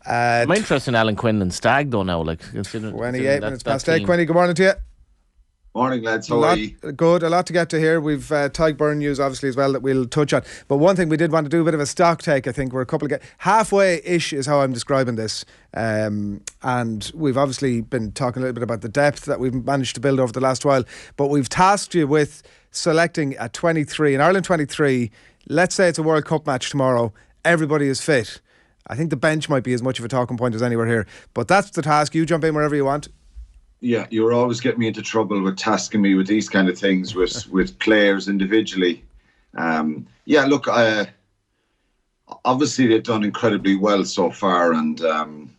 I'm interested in Alan Quinlan Stag though now. 28 minutes past 8. Quinny, good morning to you. Morning, lads. How are you? Good. A lot to get to here. We've Tadhg news, obviously, as well, that we'll touch on. But one thing we did want to do a bit of a stock take. I think we're a couple of halfway-ish is how I'm describing this. And we've obviously been talking a little bit about the depth that we've managed to build over the last while. But we've tasked you with selecting a 23. In Ireland 23, let's say it's a World Cup match tomorrow. Everybody is fit. I think the bench might be as much of a talking point as anywhere here. But that's the task. You jump in wherever you want. Yeah, you're always getting me into trouble with tasking me with these kind of things with players individually. Look, obviously they've done incredibly well so far, and the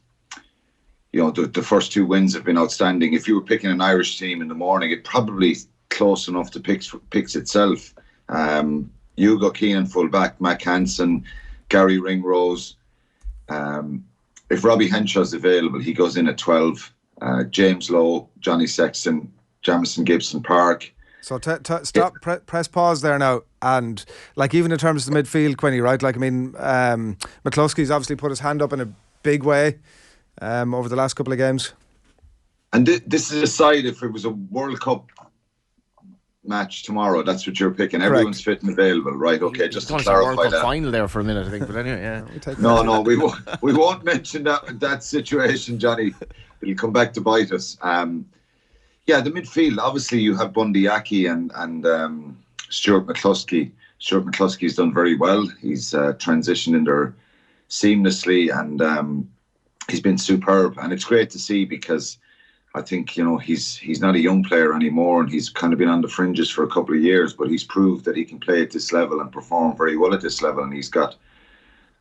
first 2 wins have been outstanding. If you were picking an Irish team in the morning, it probably close enough to picks itself. Hugo Keenan fullback, Mac Hansen, Gary Ringrose. If Robbie Henshaw's available, he goes in at 12. James Lowe, Johnny Sexton, Jamison Gibson Park. So stop, press pause there now. And even in terms of the midfield, Quinny, right? McCluskey's obviously put his hand up in a big way over the last couple of games. And this is aside if it was a World Cup match tomorrow, that's what you're picking. Correct. Everyone's fit and available, right? Okay, just to clarify World Cup that. Final there for a minute, I think. But anyway, yeah. No, we won't mention that situation, Johnny. It'll come back to bite us. The midfield, obviously you have Bundy Aki and Stuart McCluskey. Stuart McCluskey's done very well. He's transitioned in there seamlessly, and he's been superb. And it's great to see, because I think, he's not a young player anymore, and he's kind of been on the fringes for a couple of years, but he's proved that he can play at this level and perform very well at this level, and he's got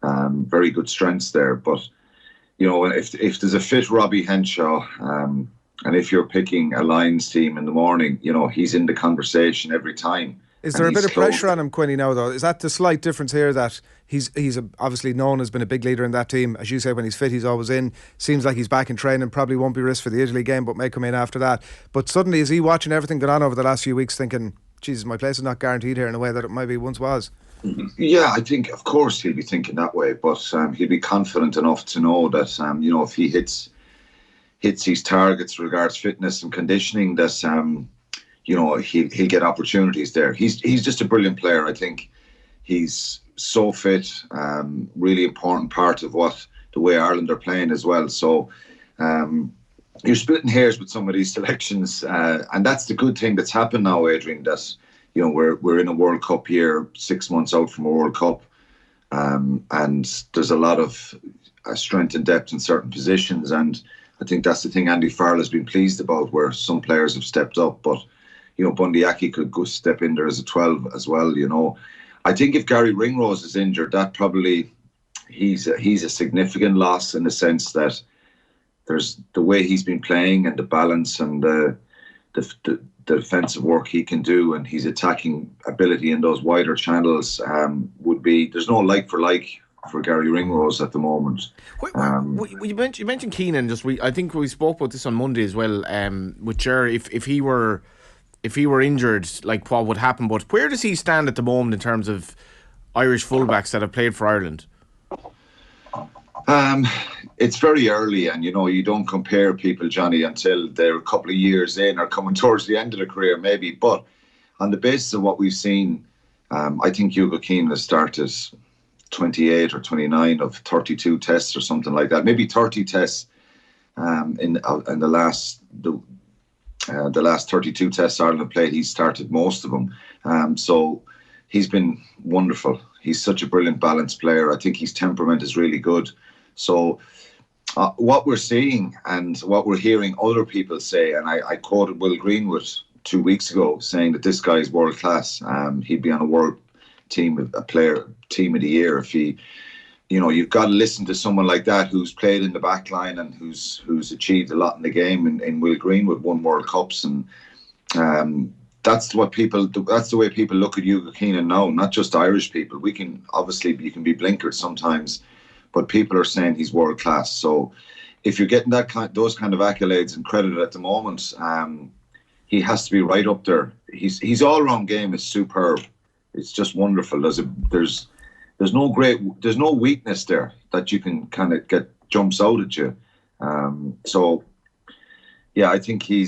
very good strengths there. But if there's a fit Robbie Henshaw, and if you're picking a Lions team in the morning, he's in the conversation every time. Is there a bit of pressure on him, Quinny, now, though? Is that the slight difference here, that he's obviously known as been a big leader in that team? As you say, when he's fit, he's always in. Seems like he's back in training. Probably won't be risked for the Italy game, but may come in after that. But suddenly, is he watching everything going on over the last few weeks thinking, Jesus, my place is not guaranteed here in a way that it maybe once was? Yeah, I think, of course, he'll be thinking that way, but he'll be confident enough to know that, if he hits his targets regards fitness and conditioning, that, he'll get opportunities there. He's just a brilliant player. I think he's so fit, really important part of the way Ireland are playing as well. So you're splitting hairs with some of these selections, and that's the good thing that's happened now, Adrian, that we're in a World Cup year, 6 months out from a World Cup, and there's a lot of strength and depth in certain positions, and I think that's the thing Andy Farrell has been pleased about, where some players have stepped up, but Bundy Aki could go step in there as a 12 as well. I think if Gary Ringrose is injured, that probably he's a significant loss, in the sense that there's the way he's been playing and the balance and the defensive work he can do, and his attacking ability in those wider channels there's no like for Gary Ringrose at the moment. You mentioned Keenan. I think we spoke about this on Monday as well. With Ger, if he were injured, what would happen? But where does he stand at the moment in terms of Irish fullbacks that have played for Ireland? It's very early, and you don't compare people, Johnny, until they're a couple of years in or coming towards the end of their career, maybe. But on the basis of what we've seen, I think Hugo Keenan has started 28 or 29 of 32 tests or something like that, maybe 30 tests in the last 32 tests Ireland have played. He's started most of them, so he's been wonderful. He's such a brilliant balanced player. I think his temperament is really good. So what we're seeing and what we're hearing other people say, and I quoted Will Greenwood 2 weeks ago saying that this guy is world class. He'd be on a world team of the year if he, you've got to listen to someone like that who's played in the back line and who's achieved a lot in the game. And Will Greenwood won World Cups, and that's the way people look at Hugo Keenan now. Not just Irish people. You can be blinkered sometimes, but people are saying he's world class. So if you're getting those kind of accolades and credit at the moment, he has to be right up there. His all-round game is superb. It's just wonderful. There's no weakness there that you can kind of get jumps out at you. So yeah, I think he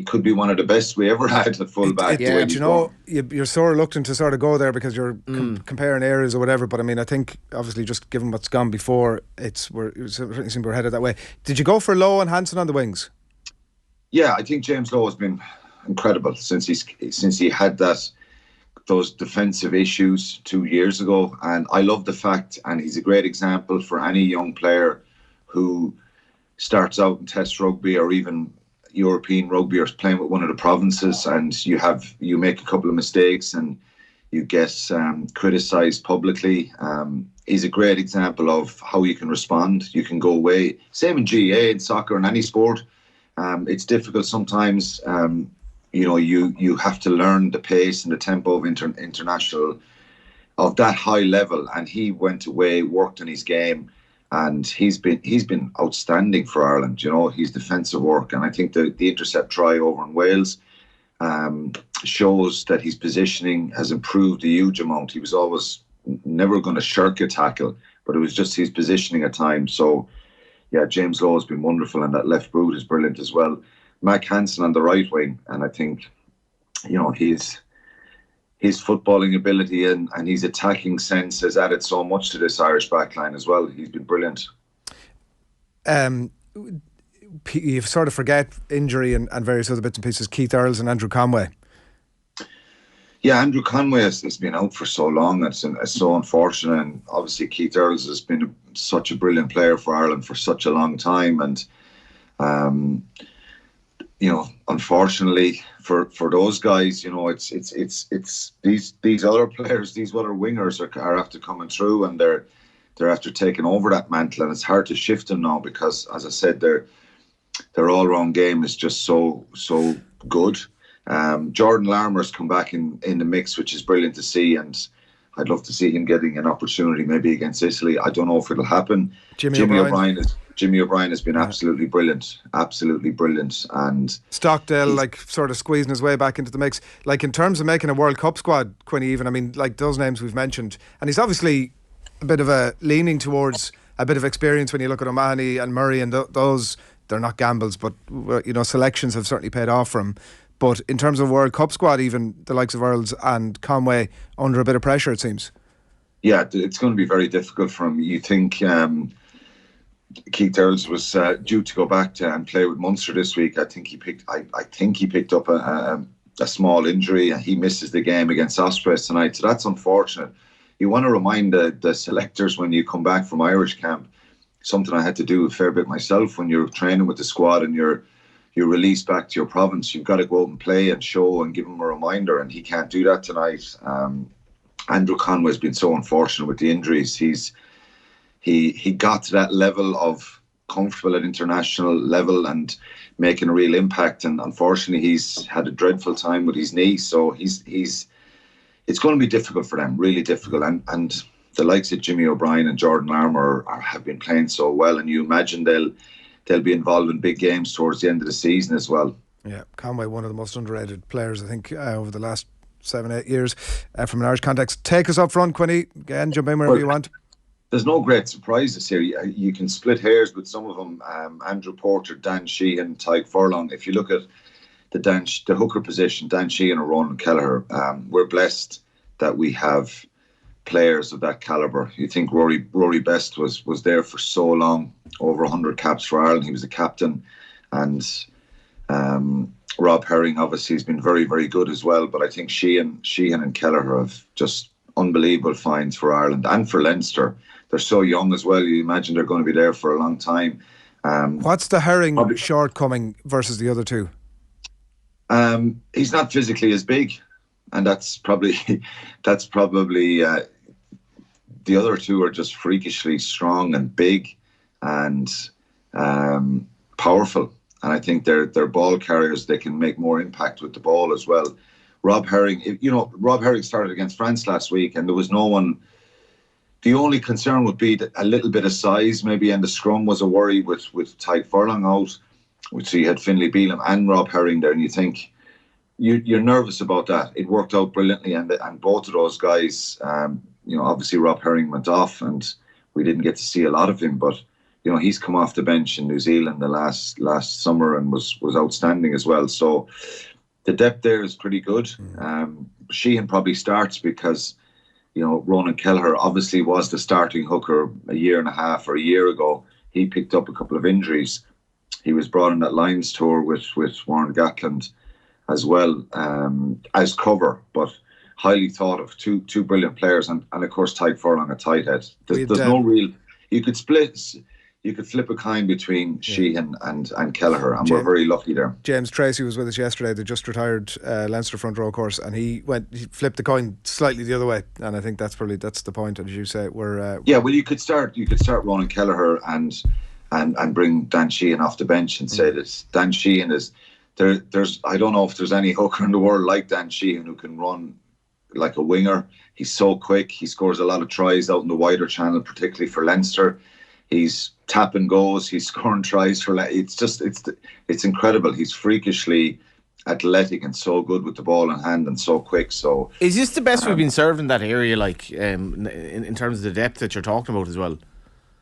could be one of the best we ever had at fullback. Yeah, you know, you're so reluctant to sort of go there because you're comparing areas or whatever. But I mean, I think obviously just given what's gone before, we certainly seem we're headed that way. Did you go for Lowe and Hansen on the wings? Yeah, I think James Lowe has been incredible since he had those defensive issues 2 years ago, and I love the fact, and he's a great example for any young player who starts out in Test rugby or even European rugby or playing with one of the provinces, and you make a couple of mistakes and you get criticised publicly. He's a great example of how you can respond. You can go away. Same in GA, in soccer, in any sport. It's difficult sometimes. You have to learn the pace and the tempo of international, of that high level. And he went away, worked on his game, and he's been outstanding for Ireland. You know, his defensive work, and I think the intercept try over in Wales shows that his positioning has improved a huge amount. He was always never going to shirk a tackle, but it was just his positioning at times. So yeah, James Lowe has been wonderful, and that left boot is brilliant as well. Mac Hansen on the right wing, and I think, you know, his footballing ability and his attacking sense has added so much to this Irish backline as well. He's been brilliant. You sort of forget injury and various other bits and pieces. Keith Earls and Andrew Conway. Yeah, Andrew Conway has been out for so long. It's so unfortunate. And obviously Keith Earls has been such a brilliant player for Ireland for such a long time. And, you know, unfortunately for those guys, you know, it's these other players, these other wingers are after coming through, and they're after taking over that mantle. And it's hard to shift them now because, as I said, their all-round game is just so good. Jordan Larmour's come back in the mix, which is brilliant to see, and I'd love to see him getting an opportunity maybe against Italy. I don't know if it'll happen. Jimmy O'Brien has been absolutely brilliant, and Stockdale sort of squeezing his way back into the mix. Like in terms of making a World Cup squad, Quinny, even, I mean, like those names we've mentioned, and he's obviously a bit of a leaning towards a bit of experience when you look at O'Mahony and Murray, and those, they're not gambles, but you know, selections have certainly paid off for him. But in terms of World Cup squad, even the likes of Earls and Conway under a bit of pressure, it seems. Yeah, it's going to be very difficult for him. You think Keith Earls was due to go back and play with Munster this week. I think he picked up a small injury, and he misses the game against Ospreys tonight. So that's unfortunate. You want to remind the selectors when you come back from Irish camp, something I had to do a fair bit myself, when you're training with the squad and you're released back to your province, you've got to go out and play and show and give him a reminder, and he can't do that tonight. Andrew Conway's been so unfortunate with the injuries. He got to that level of comfortable at international level and making a real impact, and unfortunately he's had a dreadful time with his knee, so it's going to be difficult for them, really difficult. And the likes of Jimmy O'Brien and Jordan Larmour have been playing so well, and you imagine they'll be involved in big games towards the end of the season as well. Yeah, Conway, one of the most underrated players, I think, over the last 7-8 years from an Irish context. Take us up front, Quinny. Again, jump in wherever you want. There's no great surprises here. You can split hairs with some of them. Andrew Porter, Dan Sheehan, Tyke Furlong. If you look at the hooker position, Dan Sheehan or Ronan Kelleher, we're blessed that we have players of that calibre. You think Rory Best was there for so long, over 100 caps for Ireland. He was a captain, and Rob Herring obviously has been very, very good as well. But I think Sheehan and Kelleher have just unbelievable finds for Ireland and for Leinster. They're so young as well. You imagine they're going to be there for a long time. What's the Herring shortcoming versus the other two? He's not physically as big, and that's probably the other two are just freakishly strong and big and powerful. And I think they're ball carriers. They can make more impact with the ball as well. Rob Herring started against France last week, and there was no one. The only concern would be a little bit of size, maybe, and the scrum was a worry with Tyke Furlong out, which you had Finlay Bealham and Rob Herring there, and you think you're nervous about that. It worked out brilliantly, and both of those guys, obviously Rob Herring went off, and we didn't get to see a lot of him, but he's come off the bench in New Zealand the last summer and was outstanding as well. So the depth there is pretty good. Sheehan probably starts because Ronan Kelleher obviously was the starting hooker a year and a half or a year ago. He picked up a couple of injuries. He was brought on that Lions tour with Warren Gatland as well, as cover, but highly thought of. Two brilliant players, and of course Tyke Furlong at tight head. There's no real. You could flip a coin between Sheehan and Kelleher, and we're very lucky there. James Tracy was with us yesterday, the just retired Leinster front row course, and he flipped the coin slightly the other way, and I think that's the point, as you say. Well, you could start Ronan Kelleher and bring Dan Sheehan off the bench and say that Dan Sheehan is there's I don't know if there's any hooker in the world like Dan Sheehan who can run like a winger. He's so quick. He scores a lot of tries out in the wider channel, particularly for Leinster. He's tapping goals. He's scoring tries for. It's incredible. He's freakishly athletic and so good with the ball in hand and so quick. So is this the best we've been served in that area? Like in terms of the depth that you're talking about as well.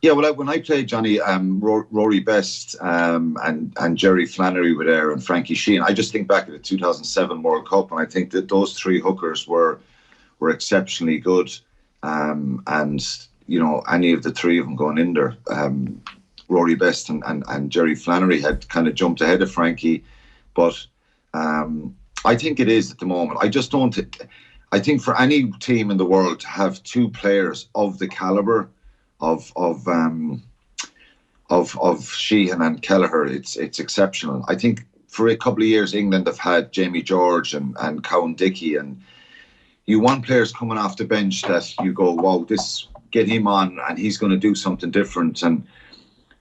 Yeah, well, when I played, Johnny, Rory Best and Jerry Flannery were there, and Frankie Sheehan. I just think back at the 2007 World Cup, and I think that those three hookers were exceptionally good. And any of the three of them going in there, Rory Best and Jerry Flannery had kind of jumped ahead of Frankie, but I think it is at the moment. I just don't. I think for any team in the world to have two players of the caliber of Sheehan and Kelleher, it's exceptional. I think for a couple of years England have had Jamie George and Cowan Dickey, and you want players coming off the bench that you go, wow, get him on and he's going to do something different. And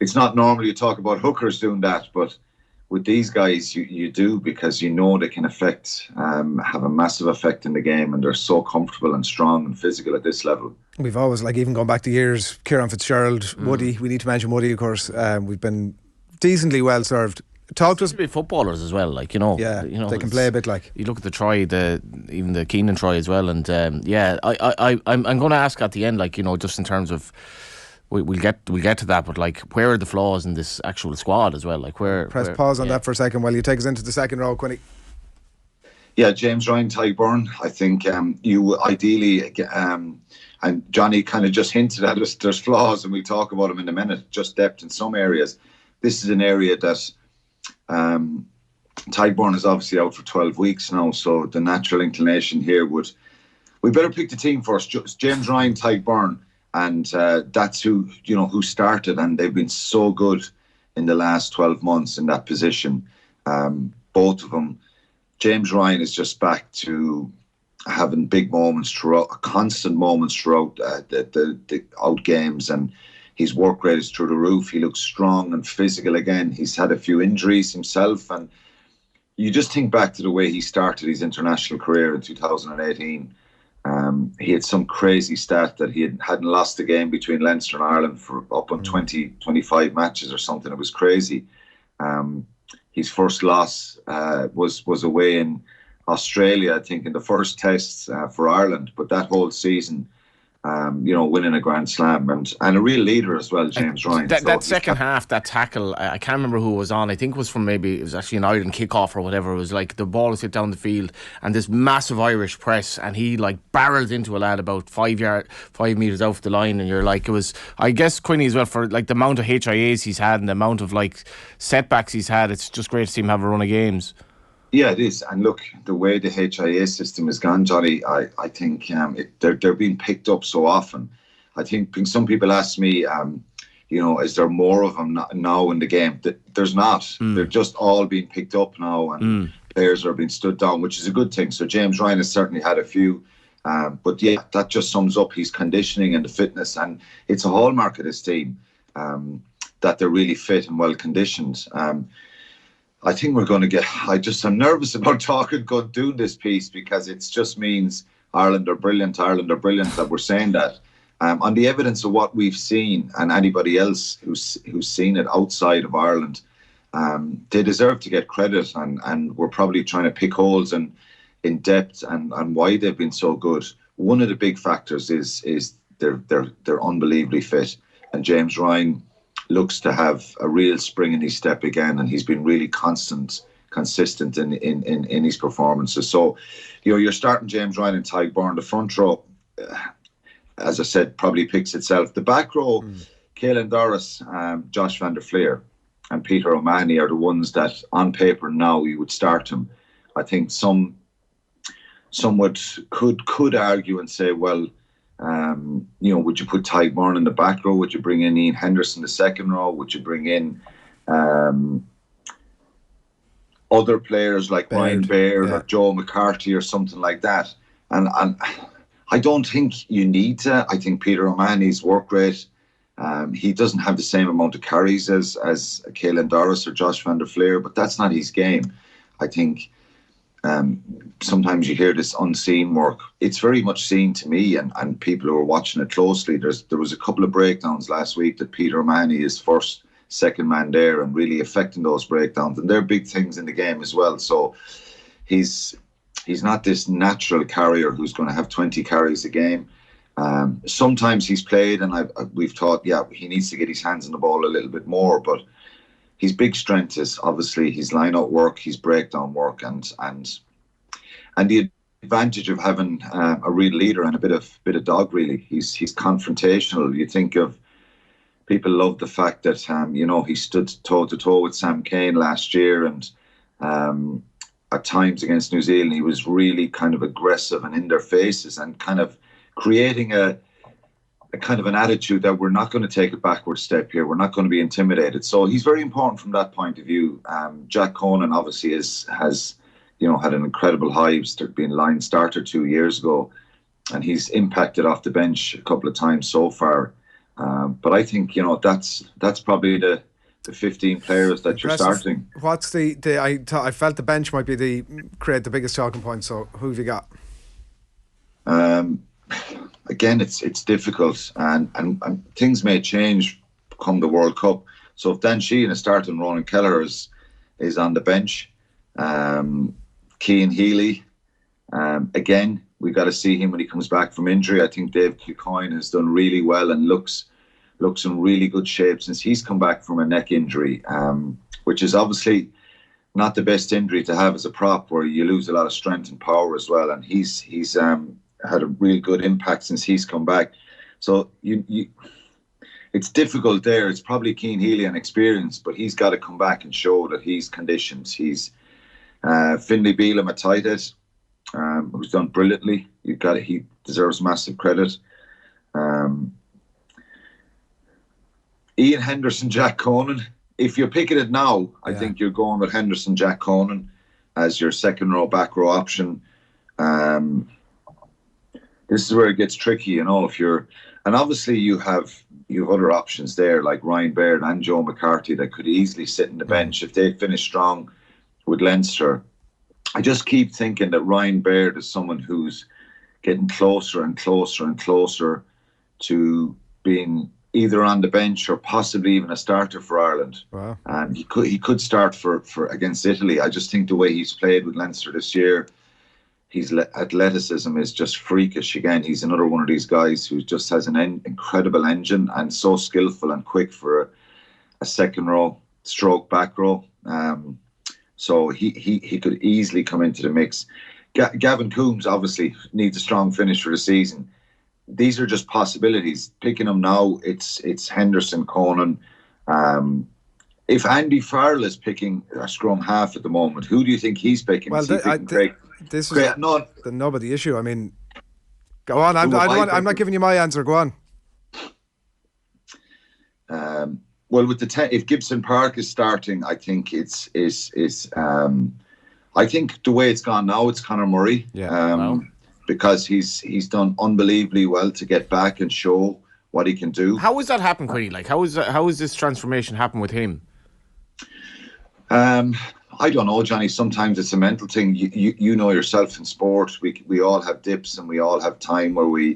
it's not normal you talk about hookers doing that, but with these guys you do, because they can have a massive effect in the game, and they're so comfortable and strong and physical at this level. We've always, even going back to years, Kieran Fitzgerald, Woody, we need to mention Woody, of course. We've been decently well served. Talk to us about footballers as well, they can play a bit like. You look at the try, even the Keenan try as well, and I'm going to ask at the end, just in terms of we'll get to that, but where are the flaws in this actual squad as well? Press pause on that for a second while you take us into the second row, Quinny. Yeah, James Ryan, Tyburn. I think you ideally, and Johnny kind of just hinted at it, there's flaws, and we'll talk about them in a minute. Just depth in some areas. This is an area that Tyburn is obviously out for 12 weeks now, so the natural inclination here we better pick the team first. Just James Ryan, Tyburn, and that's who started, and they've been so good in the last 12 months in that position. Both of them. James Ryan is just back to having big moments throughout, constant moments throughout the out games, and his work rate is through the roof. He looks strong and physical again. He's had a few injuries himself, and you just think back to the way he started his international career in 2018. He had some crazy stat that he hadn't lost a game between Leinster and Ireland for up on 25 matches or something. It was crazy. His first loss was away in Australia, I think, in the first tests for Ireland. But that whole season, winning a Grand Slam and a real leader as well, James Ryan. That second half, that tackle, I can't remember who it was on. I think it was from it was actually an Ireland kickoff or whatever. It was the ball was hit down the field and this massive Irish press, and he barreled into a lad about 5 metres off the line, and you're it was, I guess, Quinny as well, for the amount of HIAs he's had and the amount of setbacks he's had. It's just great to see him have a run of games. Yeah, it is. And look, the way the HIA system has gone, Johnny, I think they're being picked up so often. I think some people ask me, is there more of them now in the game? There's not. They're just all being picked up now, and players are being stood down, which is a good thing. So James Ryan has certainly had a few. But yeah, that just sums up his conditioning and the fitness. And it's a hallmark of this team that they're really fit and well conditioned. I think we're going to get. I'm nervous about doing this piece, because it just means Ireland are brilliant that we're saying that. On the evidence of what we've seen, and anybody else who's seen it outside of Ireland, they deserve to get credit, and we're probably trying to pick holes in depth and why they've been so good. One of the big factors is they're unbelievably fit. James Ryan looks to have a real spring in his step again, and he's been really consistent in his performances. So, you're starting James Ryan and Tadhg. The front row, as I said, probably picks itself. The back row, Caelan Doris, Josh van der Fleer, and Peter O'Mahony are the ones that, on paper now, you would start him. I think some could argue and say, well, would you put Tadhg in the back row? Would you bring in Ian Henderson the second row? Would you bring in other players like Ryan Baird or Joe McCarthy or something like that? And I don't think you need to. I think Peter O'Mahony's work rate, he doesn't have the same amount of carries as Caelan Doris or Josh van der Fleer, but that's not his game. I think sometimes you hear this unseen work. It's very much seen to me, and people who are watching it closely. There was a couple of breakdowns last week that Peter O'Mahony is second man there and really affecting those breakdowns, and they're big things in the game as well. So he's not this natural carrier who's going to have 20 carries a game. Sometimes he's played, and we've thought, he needs to get his hands on the ball a little bit more, but his big strength is obviously his line-out work, his breakdown work, and the advantage of having a real leader and a bit of dog. Really, he's confrontational. You think of people love the fact that he stood toe to toe with Sam Cane last year, and at times against New Zealand he was really kind of aggressive and in their faces and kind of creating a kind of an attitude that we're not going to take a backward step here. We're not going to be intimidated. So he's very important from that point of view. Jack Conan obviously has had an incredible high, being line starter 2 years ago, and he's impacted off the bench a couple of times so far. But I think that's probably the 15 players that you're starting. What's I felt the bench might be create the biggest talking point. So who have you got? Again, it's difficult, and things may change come the World Cup. So if Dan Sheehan is starting, Ronan Kelleher is on the bench. Cian Healy, again, we got to see him when he comes back from injury. I think Dave Kilcoyne has done really well and looks in really good shape since he's come back from a neck injury, which is obviously not the best injury to have as a prop, where you lose a lot of strength and power as well. And he's had a real good impact since he's come back. So it's difficult there. It's probably Cian Healy and experience, but he's got to come back and show that he's conditioned. He's Finlay Bealham at tight end, who's done brilliantly. He deserves massive credit. Ian Henderson, Jack Conan. If you're picking it now, I think you're going with Henderson, Jack Conan as your second row, back row option. This is where it gets tricky, and obviously you have other options there like Ryan Baird and Joe McCarthy that could easily sit in the bench if they finish strong with Leinster. I just keep thinking that Ryan Baird is someone who's getting closer and closer and closer to being either on the bench or possibly even a starter for Ireland. Wow. And he could start for against Italy. I just think the way he's played with Leinster this year, his athleticism is just freakish. Again, he's another one of these guys who just has an incredible engine and so skillful and quick for a second row stroke back row. So he could easily come into the mix. Gavin Coombs obviously needs a strong finish for the season. These are just possibilities. Picking them now, it's Henderson, Conan. If Andy Farrell is picking a scrum half at the moment, who do you think he's picking? Well, this is the issue. I mean, go on. I'm not giving you my answer. Go on. Well, with if Gibson Park is starting, I think I think the way it's gone now, it's Conor Murray. Wow. Because he's done unbelievably well to get back and show what he can do. How has that happened, Quinny? Like, how has this transformation happened with him? I don't know, Johnny. Sometimes it's a mental thing. You know yourself in sport. We all have dips and we all have time where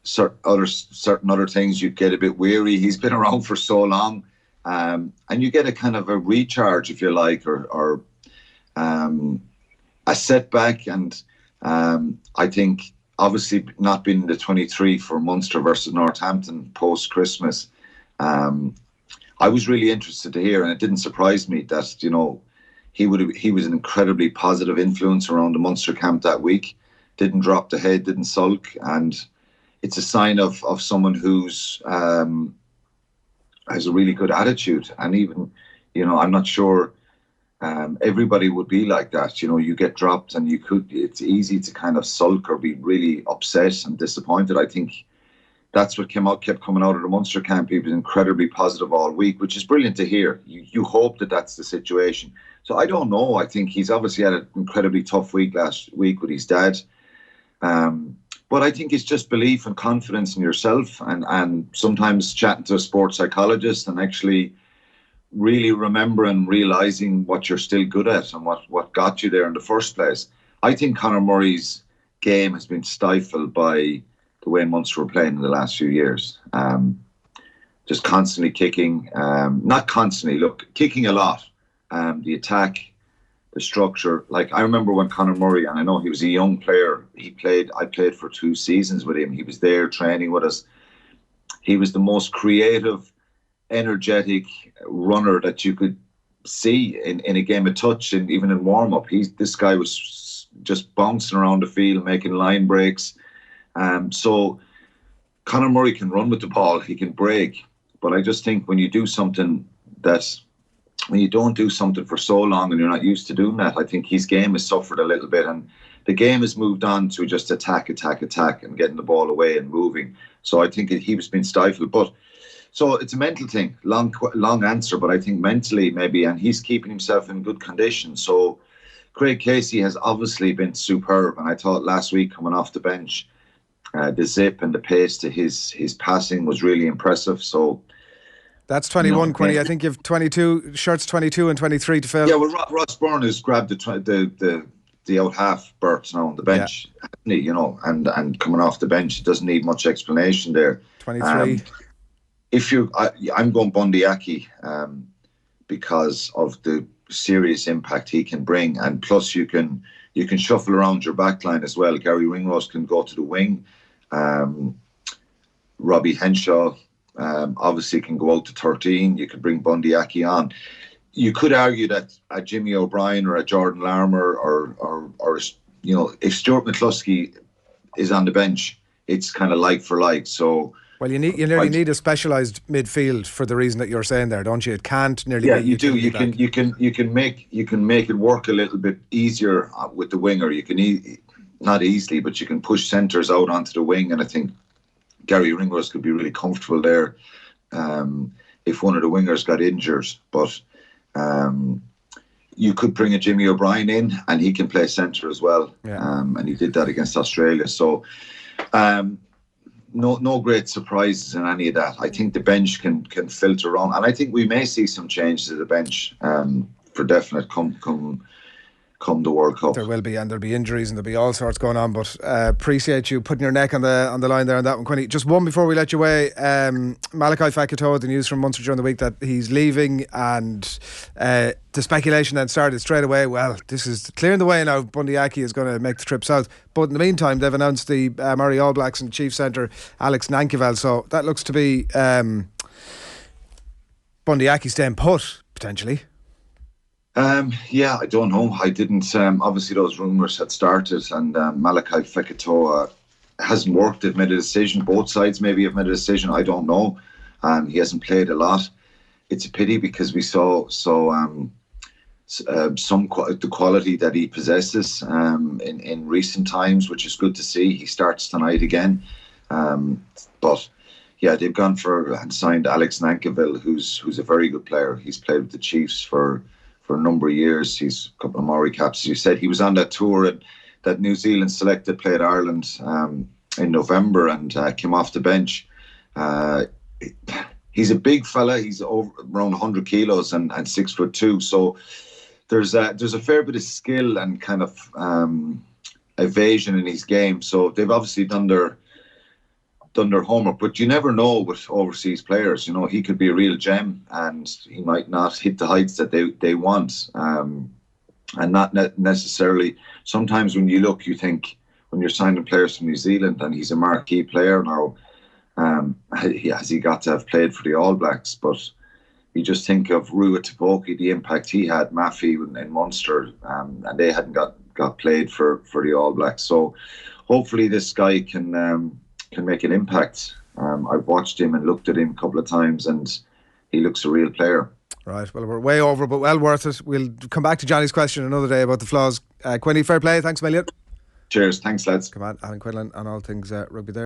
certain other things you get a bit weary. He's been around for so long, and you get a kind of a recharge, if you like, or a setback. And I think obviously not being the 23 for Munster versus Northampton post Christmas, I was really interested to hear, and it didn't surprise me that, you know, he was an incredibly positive influence around the Munster camp that week. Didn't drop the head, didn't sulk, and it's a sign of someone who's has a really good attitude. And even, you know, I'm not sure everybody would be like that. You know, you get dropped and it's easy to kind of sulk or be really upset and disappointed. I think that's what kept coming out of the Munster camp. He was incredibly positive all week, which is brilliant to hear. You hope that that's the situation. So I don't know. I think he's obviously had an incredibly tough week last week with his dad. But I think it's just belief and confidence in yourself, and sometimes chatting to a sports psychologist and actually really remembering, realising what you're still good at and what got you there in the first place. I think Conor Murray's game has been stifled by the way Munster were playing in the last few years. Just constantly kicking, not constantly, kicking a lot. The attack, the structure. Like, I remember when Conor Murray, and I know he was a young player, I played for 2 seasons with him. He was there training with us. He was the most creative, energetic runner that you could see in a game of touch, and even in warm-up. This guy was just bouncing around the field, making line breaks. So Conor Murray can run with the ball, he can break, but I just think when you don't do something for so long and you're not used to doing that, I think his game has suffered a little bit, and the game has moved on to just attack and getting the ball away and moving. So I think he was being stifled. But so it's a mental thing. Long answer, but I think mentally maybe, and he's keeping himself in good condition. So Craig Casey has obviously been superb, and I thought last week coming off the bench, the zip and the pace to his passing was really impressive. So that's 21, Quinny. I think you've 22 shirts, 22 and 23 to fill. Yeah, well, Ross Byrne has grabbed the out half berths now on the bench, hasn't he? You know, and coming off the bench, it doesn't need much explanation there. 23. I'm going Bundy Aki because of the serious impact he can bring, and plus you can shuffle around your backline as well. Gary Ringrose can go to the wing. Robbie Henshaw obviously can go out to 13. You could bring Bundy Aki on. You could argue that a Jimmy O'Brien or a Jordan Larmour or you know, if Stuart McCluskey is on the bench, it's kind of like for like. So well, you nearly need a specialised midfield for the reason that you're saying there, don't you? It can't nearly. Yeah, you do. You can make it work a little bit easier with the winger. You can not easily, but you can push centres out onto the wing, and I think Gary Ringrose could be really comfortable there if one of the wingers got injured. But you could bring a Jimmy O'Brien in, and he can play centre as well. Yeah. And he did that against Australia. So no great surprises in any of that. I think the bench can filter on, and I think we may see some changes to the bench for definite come the World Cup. There will be, and there'll be injuries and there'll be all sorts going on, but appreciate you putting your neck on the line there on that one, Quinny. Just one before we let you away. Malachi Fekitoa, the news from Munster during the week that he's leaving, and the speculation then started straight away, well, this is clearing the way now, Bundy Aki is going to make the trip south. But in the meantime, they've announced the Murray All Blacks and Chief Centre Alex Nankervel, so that looks to be Bundy Aki staying put, potentially. Yeah, I don't know. I didn't. Obviously, those rumours had started, and Malachi Fekitoa hasn't worked. They've made a decision. Both sides maybe have made a decision. I don't know. He hasn't played a lot. It's a pity because we saw the quality that he possesses in recent times, which is good to see. He starts tonight again, but yeah, they've gone and signed Alex Nankerville, who's a very good player. He's played with the Chiefs for a number of years. He's a couple of Maori caps, as you said. He was on that tour that New Zealand selected, played Ireland in November, and came off the bench. He's a big fella. He's around 100 kilos and 6'2". So there's a fair bit of skill and kind of evasion in his game. So they've obviously done their homework, but you never know with overseas players. You know, he could be a real gem and he might not hit the heights that they want, and not necessarily. Sometimes when you look, you think when you're signing players from New Zealand and he's a marquee player now, has he got to have played for the All Blacks? But you just think of Rua Tipoki, the impact he had, Maffey in Munster, and they hadn't got played for the All Blacks. So hopefully this guy can make an impact. I've watched him and looked at him a couple of times, and he looks a real player. Right, well, we're way over, but well worth it. We'll come back to Johnny's question another day about the flaws. Quinny, fair play. Thanks a million. Cheers. Thanks, lads. Come on, Alan Quinlan on all things rugby there.